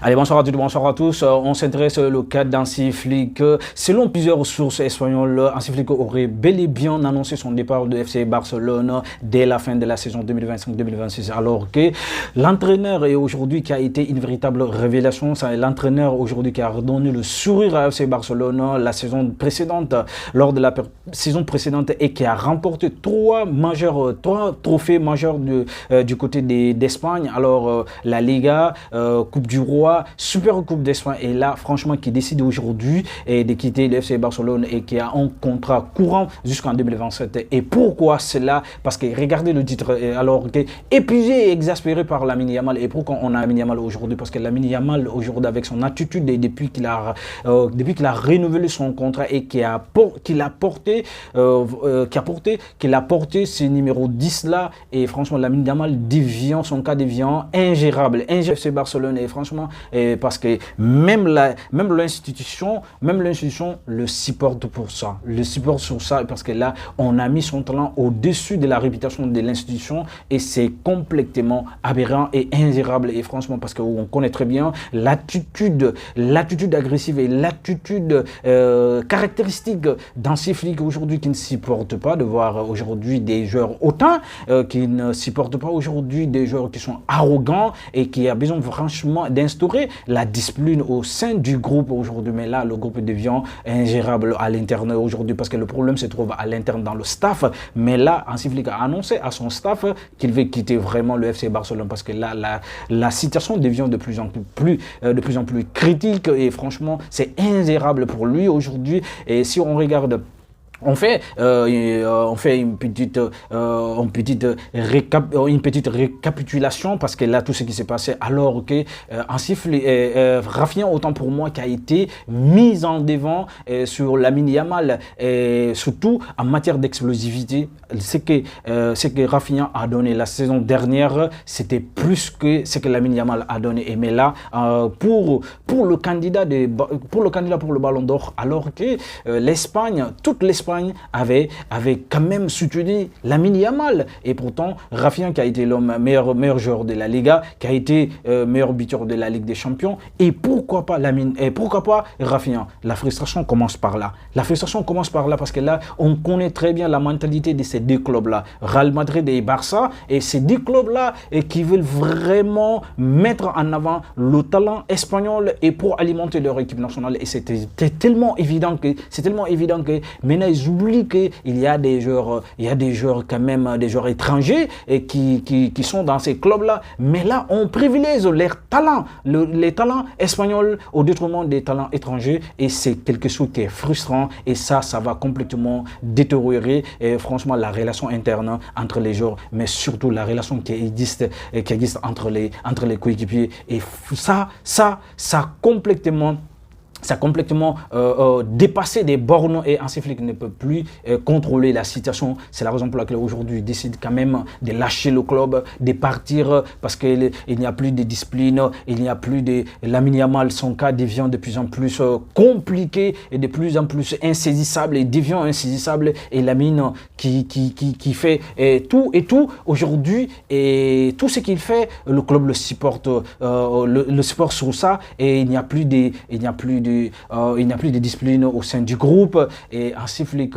Allez, bonsoir à tous. On s'intéresse au cas d'Hansi Flick. Selon plusieurs sources espagnoles, Hansi Flick aurait bel et bien annoncé son départ de FC Barcelone dès la fin de la saison 2025-2026. Alors que l'entraîneur est aujourd'hui qui a été une véritable révélation. C'est l'entraîneur aujourd'hui qui a redonné le sourire à FC Barcelone la saison précédente, lors de la saison précédente, et qui a remporté trois trophées majeurs du côté d'Espagne. Alors, la Liga, Coupe du Roi, Super Coupe d'Espagne, et là, franchement, qui décide aujourd'hui de quitter le FC Barcelone et qui a un contrat courant jusqu'en 2027. Et pourquoi cela? Parce que regardez le titre, alors épuisé et exaspéré par Lamine Yamal. Et pourquoi on a Lamine Yamal aujourd'hui? Parce que Lamine Yamal aujourd'hui, avec son attitude, et depuis qu'il a renouvelé son contrat et qu'il a porté ce numéro 10 là, et franchement Lamine Yamal son cas devient ingérable FC Barcelone. Et franchement, parce que même l'institution le supporte pour ça, parce que là on a mis son talent au-dessus de la réputation de l'institution, et c'est complètement aberrant et ingérable. Et franchement, parce qu'on connaît très bien l'attitude agressive et l'attitude caractéristique d'Hansi Flick aujourd'hui, qui ne supporte pas de voir aujourd'hui des joueurs hautains, qui ne supporte pas aujourd'hui des joueurs qui sont arrogants, et qui a besoin franchement d'instaurer la discipline au sein du groupe aujourd'hui. Mais là, le groupe devient ingérable à l'interne aujourd'hui, parce que le problème se trouve à l'interne dans le staff. Mais là, Hansi Flick a annoncé à son staff qu'il veut quitter vraiment le FC Barcelone, parce que là, la situation devient de plus en plus critique, et franchement, c'est ingérable pour lui aujourd'hui. Et si on regarde, on fait une petite récapitulation, parce que là, tout ce qui s'est passé, alors que Hansi Flick, Rafinha, autant pour moi, qui a été mis en devant sur Lamine Yamal, surtout en matière d'explosivité. Ce que Rafinha a donné la saison dernière, c'était plus que ce que Lamine Yamal a donné. Mais là, pour le candidat pour le Ballon d'Or, alors que toute l'Espagne avait quand même soutenu Lamine Yamal. Et pourtant, Rafinha, qui a été l'homme meilleur joueur de la Liga, qui a été meilleur buteur de la Ligue des Champions, et pourquoi pas Rafinha? La frustration commence par là. Parce que là, on connaît très bien la mentalité de ces deux clubs-là, Real Madrid et Barça, et ces deux clubs-là qui veulent vraiment mettre en avant le talent espagnol et pour alimenter leur équipe nationale. Et c'était tellement évident que maintenant ils oublient qu'il y a des joueurs quand même, des joueurs étrangers et qui sont dans ces clubs-là. Mais là, on privilégie les talents espagnols au détriment des talents étrangers, et c'est quelque chose qui est frustrant, et ça va complètement détériorer franchement la relation interne entre les joueurs, mais surtout la relation qui existe entre les coéquipiers. Et ça a complètement dépassé des bornes, et Hansi Flick ne peut plus contrôler la situation. C'est la raison pour laquelle aujourd'hui il décide quand même de lâcher le club, de partir, parce qu'il n'y a plus de discipline, il n'y a plus de Lamine Yamal. Son cas devient de plus en plus compliqué et de plus en plus insaisissable, et devient insaisissable. Et Lamine qui fait tout aujourd'hui, et tout ce qu'il fait, le club le supporte, le supporte sur ça, et il n'y a plus de discipline au sein du groupe. Et Hansi Flick,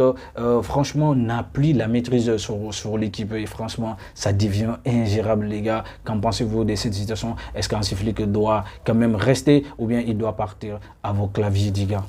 franchement, n'a plus la maîtrise sur l'équipe, et franchement, ça devient ingérable, les gars. Qu'en pensez-vous de cette situation? Est-ce qu'Hansi Flick doit quand même rester, ou bien il doit partir à vos claviers, les gars?